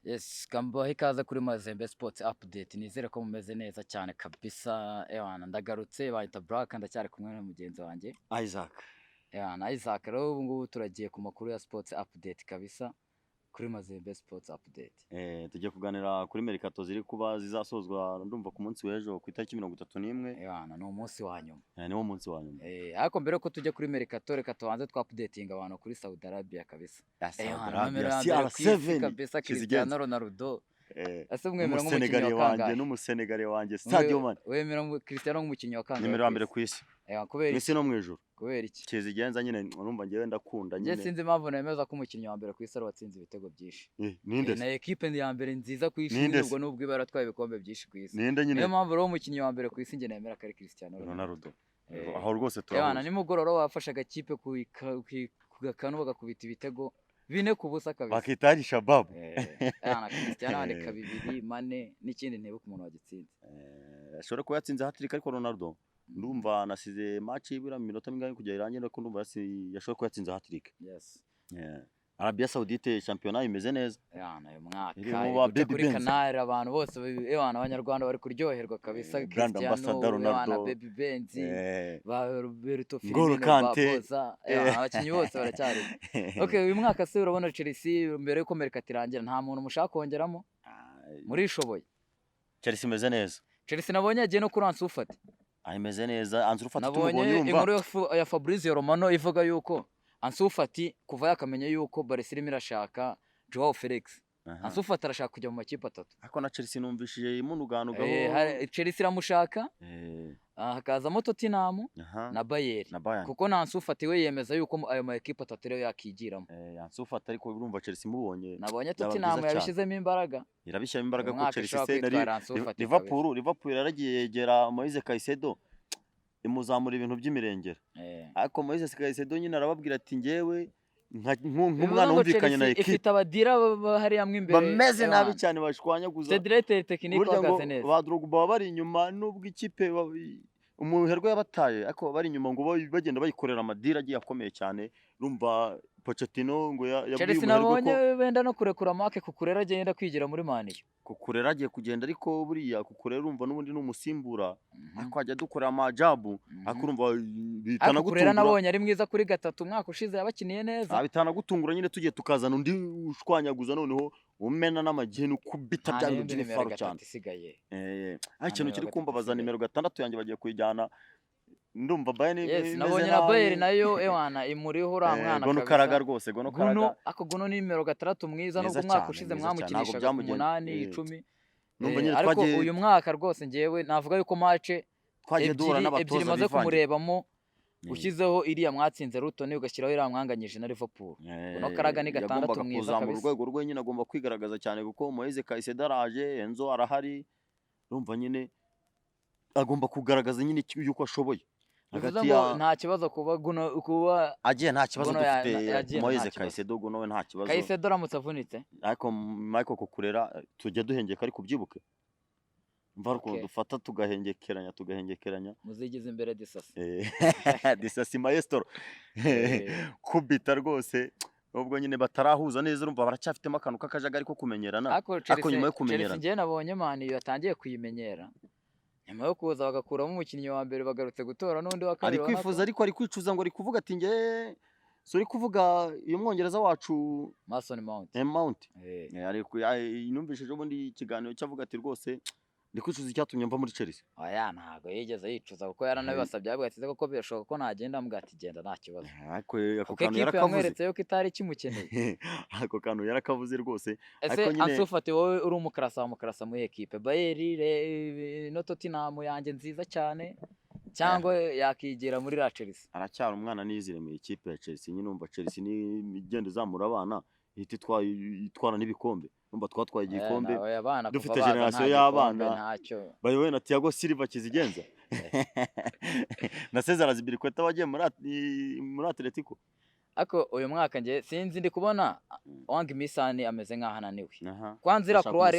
Yes, kambaho ikaze kuri Mazembe Sports Update. Nizere ko mumeze neza cyane kabisa. Ewana ndagarutse bahita Black ndacyari kumwe na mugenzi wanjye. Isaac. Ewana Isaac rero ubu ngubu turagiye ku makuru ya Sports Update kabisa kuri Mazembe Sports Update. Tugiye kuganira kuri Mercato ziri kuba zizasozwa ndumva ku munsi w'ejo ku itariki 31. Ewana ni umunsi wa nyuma. Ni wo munsi wa nyuma. Ariko mbere ko tujya kuri Mercato reka tubanze twa updating abantu kuri Saudi Arabia kabisa. CR7 kabisa Cristiano Ronaldo. Ase mwemera nk'umukinnyi wa kangahe? N'umusenegali wanjye Sadio Mane. Wemera Cristiano nk'umukinnyi wa kangahe? Nimero ya mbere ku isi. Kubera isi no mu ijuru. Kubera iki? Kizigenza nyine urumva ngewe ndakunda nyine. Nje sinzi impamvu nemeza ko umukinnyi wa mbere ku isi ari watsinze ibitego byinshi. Ninde? Na equipe ya mbere nziza ku isi nubwo ibara twaye ibikombe byinshi ku isi. Ninde nyine? Niyo mpamvu rero umukinnyi wa mbere ku isi nge nemera ko ari Cristiano Ronaldo. Aho rwose turahuza. Yana nimugororo wafashe agakipe ku gakanu bagakubita ibitego 4 ku busa kabisa. Bakitari Shabab. Yana Cristiano andika 2 Mane n'ikindi ntebe ku muntu wagitsinze. Ashobora kuba yatsinze hat-trick ariko Ronaldo ndumva nasize match ibira mu minota mingahe kujya irangira ko ndumva yashobora kuba yatsinze hat-trick. Yes. Arabia Saudite championnat imeze neza. Yana uyu mwaka kuri Canal abantu bose abanyarwanda bari kuryoherwa kabisa. Cristiano Ronaldo, Baby Benz, ba Roberto Firmino, Barbosa, abakinnyi bose baracyari. Okay, uyu mwaka se urabona Chelsea mbere yuko Mercato irangira nta muntu mushaka kongeramo muri ishoboye. Chelsea imeze neza. Chelsea nabonye agiye no kuri Ansu Fati. Imeze neza. Ansu Fati tumubonye urumva. Inkuru ya Fabrizio Romano ivuga yuko Ansu Fati kuva yakamenya yuko Barcelona irashaka Joao Felix. Ansu Fati arashaka kujya mu makipe 3. Ariko na Chelsea numvishije imunugano gabo. Chelsea iramushaka. Hakazamo Tottenham na Bayern. Kuko na Ansu Fati we yemeza yuko ayo ma equipe 3 rero yakigiramo. Ansu Fati ariko urumva Chelsea mubonye. Nabonye Tottenham yabishizemo imbaraga. Irabishyamo imbaraga ko Chelsea se Liverpool yaragiye yegera Moise Caicedo. Imuzamura ibintu by'imirengera. Ariko Moise Caicedo nyine arababwira ati ngewe nk'umwana wumvikanye na equipe ifite abadira bahari hamwe imbere bameze nabi cyane bashwanyaguza. C'est directeur technique wagaze neza. Ba Drogba bari inyuma nubwo ikipe umuherwe yabataye ariko bari inyuma ngo bagenda bayikorera amadira agiye akomeye cyane. Rumva Pochettino ngo yabwiye Chelsea nabonye wenda no kurekura Marc Cucurella agenda kwigira muri Mani. Cucurella agiye kugenda ariko buriya Cucurella urumva n'ubundi n'umusimbura ariko ajya dukora amajabu ariko urumva bitana gutungura. Cucurella nabonye ari mwiza kuri 3 umwaka ushize yabakiniye neza. Bitana gutungura nyine tugiye tukazana undi ushwanyaguza noneho umena n'amageni ukubita byanyu by'ifaro cyane. Ikintu kiri kumbabaza nimero 6 yanjye bagiye kuyijyana. Ndumva Bayern nabonye na Bayern nayo ewana imuriho uramwana kabisa. Gono karaga rwose Gono ni nimero 6 mwiza no umwaka ushize mwamukinisha 8 10. Ariko uyu mwaka rwose ngewe navuga yuko match twagiye duhura n'abatoza bimaze kumurebamo ushyizeho iriya mwatsinze Ruto ni ugashyiraho iriya mwanganyije na Liverpool. Gono karaga ni 6 mwiza kabisa. Urwego rwe nyine agomba kwigaragaza cyane kuko Moise Caicedo araje, Enzo arahari. Urumva nyine agomba kugaragaza nyine yuko ashoboye. Nta kibazo kuba agiye nta kibazo dufite Moise Caicedo nawe nta kibazo. Caicedo aramutse avunitse ariko Michael Cucurella tujya duhengeka ariko byibuke mva ko dufata tugahengekeranya muzigize imbere Disasi Disasi maestro kubita rwose ubwo nyine batarahuza neza urumva baracyafitemo akantu k'akajagari ko kumenyerana ariko nyuma yo kumenyerana Chelsea nabonye Mani yatangiye kuyimenyera nyuma yo kuza bagakuramo umukinnyi wa mbere bagarutse gutora n'undi wa kabiri. Ari kwifuza ariko ari kwicuza ngo ari kuvuga ati nge sori kuvuga uyu mwongereza wacu Mason Mount. Ariko inumvishije ubundi ikiganiro cyavuga ati rwose ndi kwicuza icyatumye mva muri Chelsea. Oya ntago yigeze yicuza kuko yaranabibasabye yabwiye ati ko birashoboka ko nagenda ambwa ati genda nta kibazo. Ariko ako kantu yarakavuze yuko itari kimukeneye. Ako kantu yarakavuze rwose. Ariko nyine Ansu Fati wowe uri umukarasa mu equipe Bayern no Tottenham yanjye nziza cyane cyangwa yakigira muri la Chelsea. Aracyari umwana nizire mu equipe ya Chelsea nyine umva Chelsea ni igenda zamura abana ihita itwara n'ibikombe. Umva twatwaye igikombe dufite generation y'abana bayobowe na Thiago Silva Kizigenza na Cesar Azpilicueta wagiye muri Atletico. Ako uyu mwaka nge sinzi ndi kubona Wang Misani ameze nkaho ananiwe. Kwanzira couloir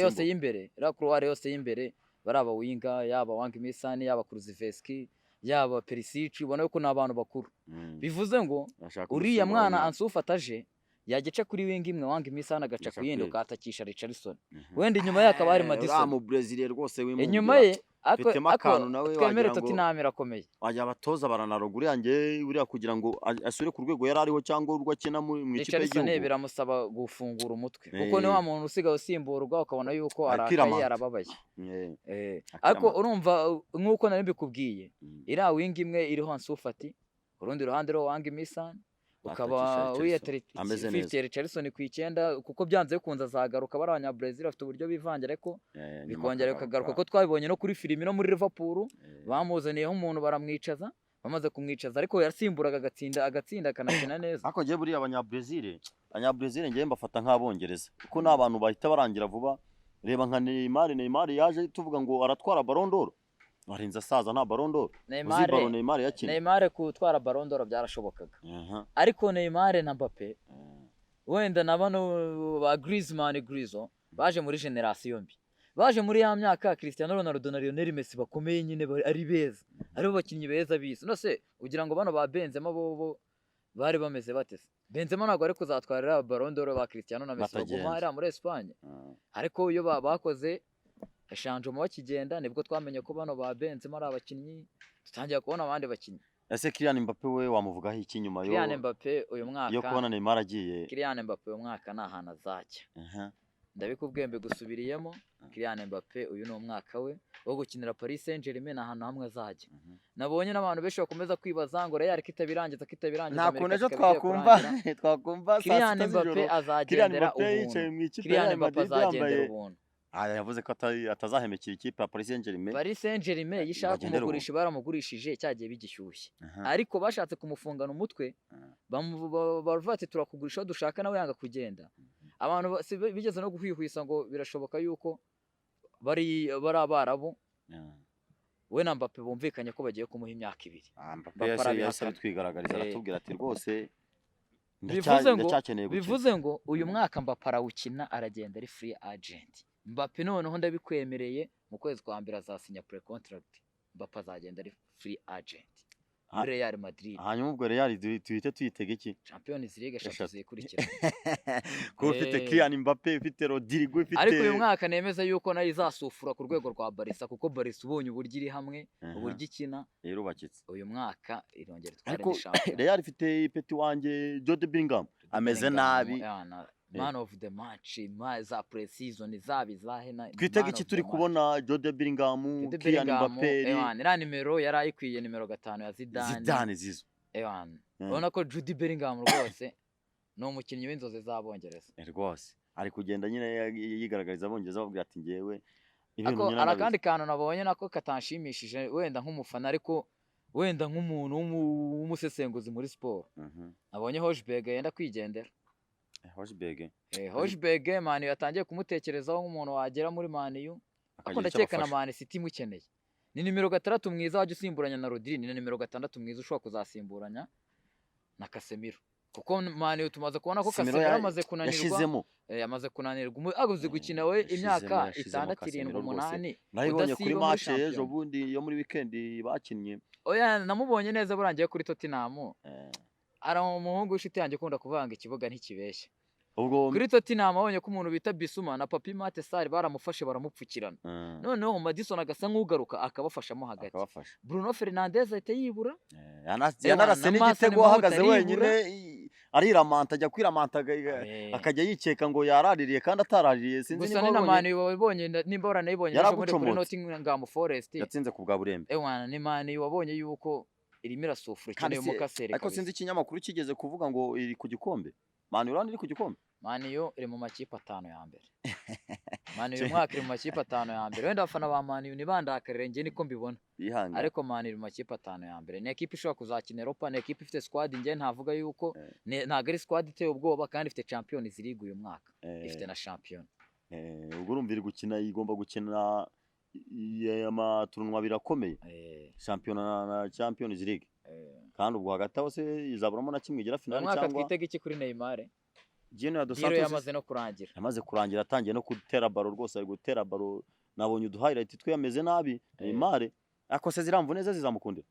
yose y'imbere baraba winga yaba Wang Misani yaba Kulusevski yaba Perisic ubona yuko n'abantu bakuru. Bivuze ngo uriya mwana Ansu Fati aje yagica kuri wing imwe Wang Misani agaca ku yindi ukatakisha Richarlison wenda inyuma ye akaba hari Madison mu Brazil rwose wimubwira inyuma ye Fitemo akantu nawe twemere Tottenham irakomeye wajya abatoza baranarugura yanjye uriya kugira ngo asure ku rwego yari ariho cyangwa urwo akina mu ikipe y'igihugu biramusaba gufungura umutwe kuko ni wa muntu usigaye usimburwa ukabona yuko arakaye arababaye ariko urumva nk'uko nari mbikubwiye iriya wing imwe iriho Ansu Fati urundi ruhande ro Wang Misani ukaba wiyete Richarlison ku 9 kuko byanze bikunze azagaruka barabanya Brazil afite uburyo bivangira ariko bikongera bikagaruka ko twabibonye no kuri filimi no muri Liverpool bamuzaniyeho umuntu baramwicaza bamaze kumwicaza ariko yasimburaga agatsinda akanakina neza ariko je buri abanya-Brazil ngiye mbafata nk'abongereza kuko n'abantu bahita barangira vuba reba nka Neymar yaje tuvuga ngo aratwara Ballon d'Or Warinza saza nta Ballon d'Or. Neymar yakina. Neymar kutwara Ballon d'Or byarashobokaga. Ariko Neymar na Mbappe wenda nabano ba Griezmann baje muri generation mbi. Baje muri ya myaka Cristiano Ronaldo na Lionel Messi bakomeye nyine ari beza. Aribo bakinyi beza bise. No se ugira ngo bano ba Benzema bo bari bameze batese. Benzema ntabwo ari kuzatwarira Ballon d'Or ba Cristiano na Messi bagumara muri Espagne. Ariko iyo bakoze eshanje mu bakigenda nibwo twamenye ko bano ba Benzema ari abakinyi tutangiye kubona abandi bakinyi. Ese Kylian Mbappe we wamuvugaho iki nyuma yo Kylian Mbappe uyu mwaka yo kubona Neymar agiye Kylian Mbappe uyu mwaka nahana zacya. Ndabikubwembe gusubiriyemo Kylian Mbappe uyu no mwaka we wo gukinira Paris Saint-Germain ahantu hamwe azajya. Nabonye n'abantu benshi bakomeza kwibaza ngo Real kitabirangiza nako nejo twakumva Kylian Mbappe azagendera ubuntu. Kylian Mbappe azagendera ubuntu. Yavuze ko atazahemekira ikipe ya Paris Saint-Germain. Paris Saint-Germain yishaka kumugurisha baramugurishije cyagiye bigishyushye. Ariko bashatse kumufungana umutwe bavuga turakugurisha dushaka nawe yanga kugenda. Abantu bigeze no guhwihwisa ngo birashoboka yuko bari abarabu. We na Mbappe bumvikanye ko bagiye kumuha imyaka 2. Mbappe yase twigaragariza aratubwira ati rwose bivuze ngo uyu mwaka Mbappe arawukina aragenda ari free agent. Mbappe noneho ndabikwemereye mu kwezi kwa mbere azasinya pre-contract. Mbappe azagenda ari free agent muri Real Madrid. Hanyuma ubwo Real tuhite tuyitege iki? Champions League eshatu zikurikira. Ko ufite Kylian Mbappe, ufite Rodrigo, ufite ariko uyu mwaka nemeza yuko nayo izasufura ku rwego rwa Barca kuko Barca ubonye uburyo iri hamwe uburyo ikina irubakitse. Uyu mwaka irongera tware n'ishampion. Real ifite ipeti wanje Jude Bellingham ameze nabi. Man of the match za pre-season zabizahena. Twitege iki turi kubona Jude Bellingham, Kylian Mbappe. Era nimero yari ayikwiye nimero 5 ya Zidane zizo. Ubona ko Jude Bellingham rwose no mukinnyi w'inzozi z'abongereza. Rwose ari kugenda nyine yigaragariza abongereza bavuga ati ngewe ibintu nyine arakandi kantu nabonye nako katanshimishije wenda nk'umufana ariko wenda nk'umuntu w'umusesenguzi muri sport. Nabonye Hojberg yenda kwigendera. Hojberg Man yatangiye kumutekerezaho nk'umuntu wagera muri Man U. Ako ndakeka na Man City mukeneye. Ni nimero 6 mwiza waje usimburanya na Rodri, ni nimero 6 mwiza ushobora kuzasimburanya na Casemiro. Kuko Man U tumaze kubona ko Casemiro amaze kunanirwa. Yamaze kunanirwa. Aguze gukina we imyaka 6 7 8. Nayibonye kuri match ejo bundi yo muri weekend bakinnye. Oya namubonye neza burangiye kuri Tottenham. Ara umuhungu ushite yanjye kunda kuvanga ikibuga ntikibeshye. Ubwo kuri Tottenham abonye ko umuntu bita Bissouma na Papi Mate Sarr baramufashe baramupfukirana. Noneho Madison agasa nk'ugaruka akabafashamo hagati. Bruno Fernandes ahita yibura. Yanarase n'igitego ahagaze wenyine ariramanta ajya kwiramanta akajya yikeka ngo yaraririye kandi ataraririye sinzi niba gusa Mani wabonye nimba baranayibonye muri Nottingham Forest yatsinze ku bwa burembe. Ni Mani wabonye yuko irimo irasufura cyane mu kasere. Ariko sinzi ikinyamakuru kigeze kuvuga ngo iri ku gikombe. Man U iri ku gikombe. Man U iri mu makipe 5 ya mbere. Man U uyu mwaka iri mu makipe 5 ya mbere. Wenda abafana ba Man U nibandakarire nge niko mbibona. Ariko Man U iri mu makipe 5 ya mbere. Ni equipe ishobora kuzakina Europa, ni equipe ifite squad nge ntavuga yuko ntago ari squad iteye ubwoba kandi ifite Champions League uyu mwaka. Ifite na champion. Ubwo urumvira gukina igomba gukina amaturunwa birakomeye. Champion na Champions League. Kandi ubwo hagati aho se izaburamo na kimwe igira finale cyangwa twitege iki kuri Neymar? Gino ya Dos Santos yamaze no kurangira. Yamaze kurangira atangiye no gutera baro rwose ari gutera baro nabonye udu highlight twe yameze nabi Neymar akose ziramvu neza zizamukundira.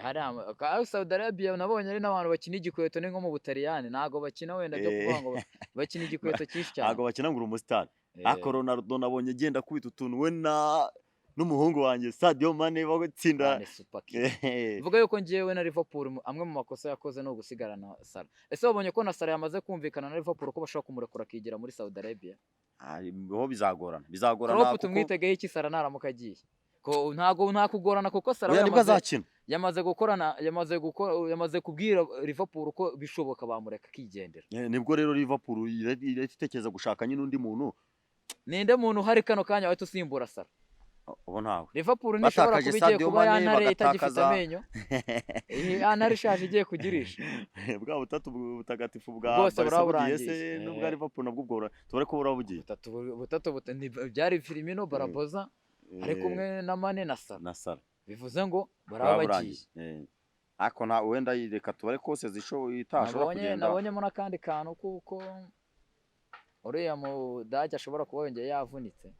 hari Saudi Arabia nabonye ari n'abantu bakina igikweto ni nko mu Butaliyani ntago bakina wenda byo kuvuga ngo bakina igikweto cyinshi cyane ntago bakina ngo umustar ako Ronaldo nabonye agenda kubita utuntu we n'umuhungu wanjye Sadio Mane bagutsinda vuga yuko ngiyewe na Liverpool amwe mu makosa yakoze no gusigarana Salah. Ese wabonye ko na Salah yamaze kumvikana na Liverpool ko bashaka kumurekura akigira muri Saudi Arabia? Ho bizagorana kuko tumwitegeho iki Salah naramuka agiye ko nta kugorana kuko Salah yamaze kubwira Liverpool ko bishoboka bamureka akigendera. Nibwo rero Liverpool itekereza gushaka nyine undi muntu. Ninde muntu hari kano kanya wahita usimbura Salah? Ubu ntawe. Liverpool nishobora kuba igiye kuba yantare itagifite amenyo. Yantare ishaje igiye kugirisha. Bwa butatu butagatifu bwa Barcelona se n'ubwa Liverpool nabwo bwora. Tubare ko burabugiye. Butatu byari Firmino, Barbosa ari kumwe na Mane na Salah. Bivuze ngo barabagiye. Ako na wenda yireka tubare kose itashobora kugenda. Nabonyemo nakandi kantu kuko uriya mu Dage ashobora kuba yongeye yavunitse.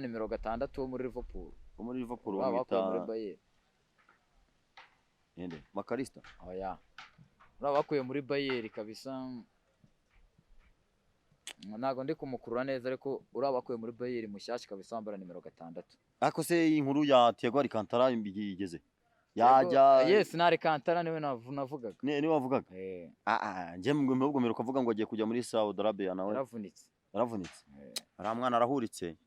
Nimero 6 wo muri Liverpool. Wita Nende Makalista. Oya. Bakuye muri Bayern kabisa. Ntago ndi kumukurura neza ariko urabakuye muri Bayern mushyashya kabisa wambara nimero 6. Ako se inkuru ya Thiago Alcantara igeze. Yajya Yes na Alcantara niwe navugaga. Ni wavugaga. Nje mbwo mero kavuga ngo agiye kujya muri Saudi Arabia nawe. Yaravunitse. Ari mwana arahuritse.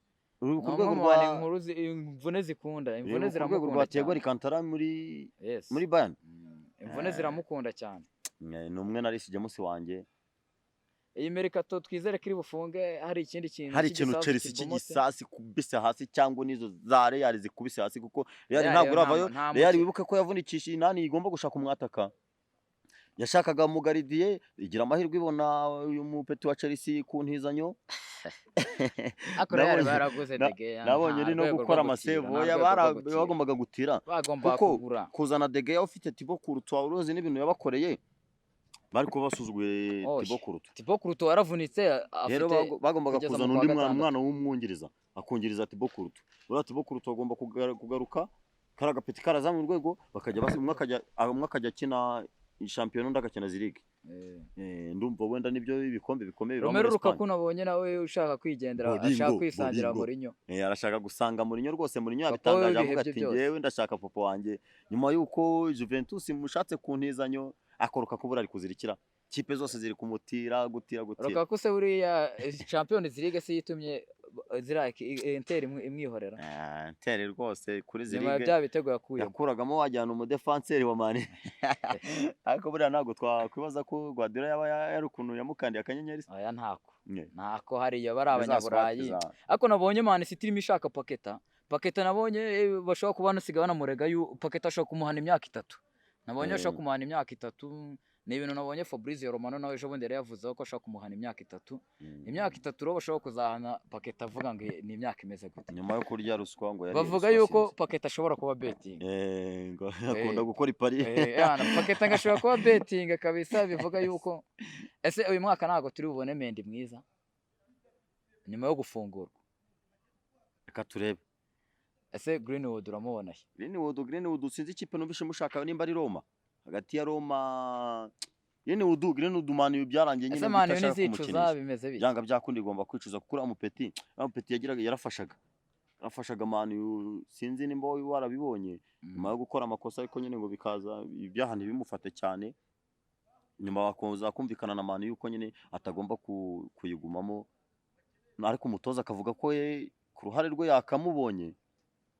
Kurwego rwa imvune zikunda imvune ziramukunda Thiago Alcantara muri Bayern imvune ziramukunda cyane ni umwe na Reece James wanjye iyi merikato twizere kiri bufunge hari ikindi kintu hari ikintu Chelsea cy'igisasi kubise hasi cyangwa nizo za Real zikubise hasi kuko Real ntabwo uravayo Real wibuke ko yavunikishije inani igomba gushaka umwataka yashakaga Mugaridiye igira amahirwe ibona uyu mupeti wa Chelsea ku ntizanyo nabonye uri no gukora amasevo bagombaga gutira kuko kuzana De Gea ufite Thibaut Courtois urozi n'ibintu yabakoreye bari kubasuzuguye Thibaut Courtois yaravunitse rero bagombaga kuzana undi mwana w'umwongereza akongeriza Thibaut Courtois ura Thibaut Courtois agomba kugaruka karaga peti karaza mu rwego bakajya umwe akajya kina shampiyona ndagakina ziriga ndumva wenda nibyo ibikombe bikomeye Romelu Lukaku nabonye nawe ushaka kwigendera ashaka kwisangira Mourinho arashaka gusanga Mourinho rwose Mourinho yabitangaje avuga ati ngewe ndashaka popo wanjye nyuma yuko Juventus mushatse ku ntizanyo akoroka kubura ari kuzirikira kipe zose ziri kumutira gutira Lukaku se buriya Champions League se yitumye zira Inter imwihorera Inter rwose kuri ziriga nyuma bya bitego yakuragamo wajyana umudefanseri wa Mane ariko buriya ntago twakwibaza ko Guardiola yaba yarukuntu yamukandiye akanyenyeri aya ntako hariya bari abanyaburayi ariko nabonye Mane City irimo ishaka Paketa nabonye bashobora kuba nasiga banamurega Paketa ashobora kumuhana imyaka 3 nabonye ashobora kumuhana imyaka 3 ni ibintu nabonye Fabrizio Romano nawe ejo bundi yavuze ko ashaka kumuhana imyaka 3 imyaka 3 rero bashobora kuzahana Paketa avuga ngo ni imyaka imeze gute nyuma yo kurya ruswa ngo bavuga yuko Paketa ashobora kuba betting ngo akunda gukora ipari Paketa ngashobora kuba betting kabisa bivuga yuko ese uyu mwaka ntago turi bubone Mendy mwiza nyuma yo gufungurwa reka turebe ese Greenwood uramubona Greenwood sinzi ikipe nubishe mushaka nimba ari Roma hagati ya Roma Greenwood mani byarangiye nyine bitashaka kumukinisha bimeze bite byanga byakundi igomba kwicuza kuko amupeti yagiraga yarafashaga mani sinzi nimba warabibonye nyuma yo gukora amakosa ariko nyine ngo bikaza ibyaha ntibimufate cyane nyuma bakoza kumvikana na mani yuko nyine atagomba kuyigumamo ariko umutoza akavuga ko ku ruhare rwe yakamubonye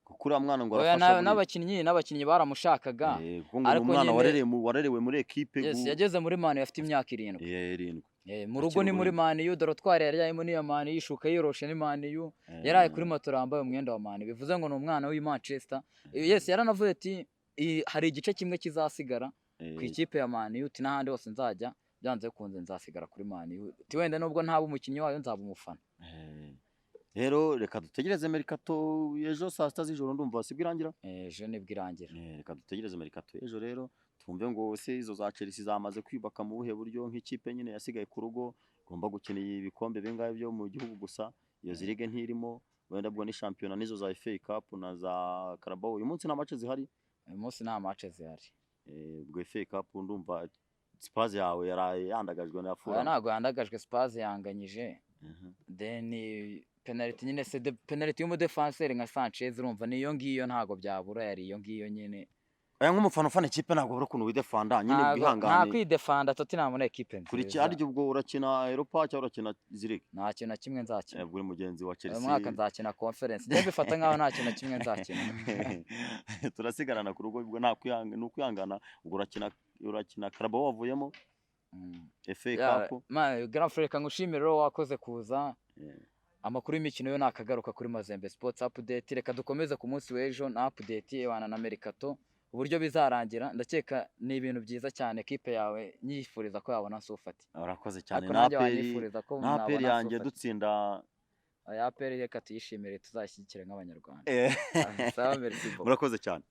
kuri mwana ngo arafasha n'abakinnyi baramushakaga ariko umwana warerewe muri equipe yageze muri Mane afite imyaka 7 mu rugo ni muri Mane Dorotware yari yayimo ni ya Mane yishuka yoroshe ni Mane yaraye kuri moto rambaye umwenda wa Mane bivuze ngo ni umwana w'i Manchester yaranavuye ati hari igice kimwe kizasigara ku ikipe ya Mane uti n'ahandi hose nzajya byanze kunze nzasigara kuri Mane uti wenda nubwo ntaba umukinnyi wayo nzaba umufana rero reka dutegereze merikato ejo saa 6 z'ijoro ndumva sibwirangira ejo nibwirangira reka dutegereze merikato ejo rero twumve ngo se izo za Chelsea zamaze kwibaka mu buhe buryo nk'ikipe nyine yasigaye ku rugo igomba gukina ibikombe bingahe byo mu gihugu gusa iyo zirige ntirimo wenda bwo ni shampiyona nizo za FA Cup na za Carabao uyu munsi nta match zihari uyu munsi nta match zihari. Ubwo FA Cup ndumva Spurs yawe yandagajwe na Fulham. Ntabwo yandagajwe, Spurs yanganyije. Then penalty nyine penalty y'umudefenseur nka Sanchez urumva niyo ngiyo ntago byabura, yari iyo ngiyo nyine. Nk'umufana ufana ikipe ntabwo buri kuntu widefanda nyine bihangane. Nta kwidefanda Tottenham na equipe nziza. Kuri cyaryo ubwo urakina Europa cyangwa urakina Zurich? Nta kintu na kimwe nzakina. Buri mugenzi wa Chelsea. Uyu mwaka nzakina Conference. Njye bifata nkaho nta kintu na kimwe nzakina. Turasigarana ku rugo ubwo nukwihangana ubwo urakina Carabao wavuyemo. FA Cup. Grand Frère kangushimira rero wakoze kuza. Amakuru y'imikino yo nakagaruka kuri Mazembe Sports Update. Reka dukomeze ku munsi w'ejo na update wana na Mercato. Uburyo bizarangira ndakeka ni ibintu byiza cyane, equipe yawe nyifuriza ko yabona Sofati. Urakoze cyane na APR yanjye dutsinda. APR reka tuyishimire, tuzashyigikire nk'abanyarwanda. Sawa, merci beaucoup. Murakoze cyane.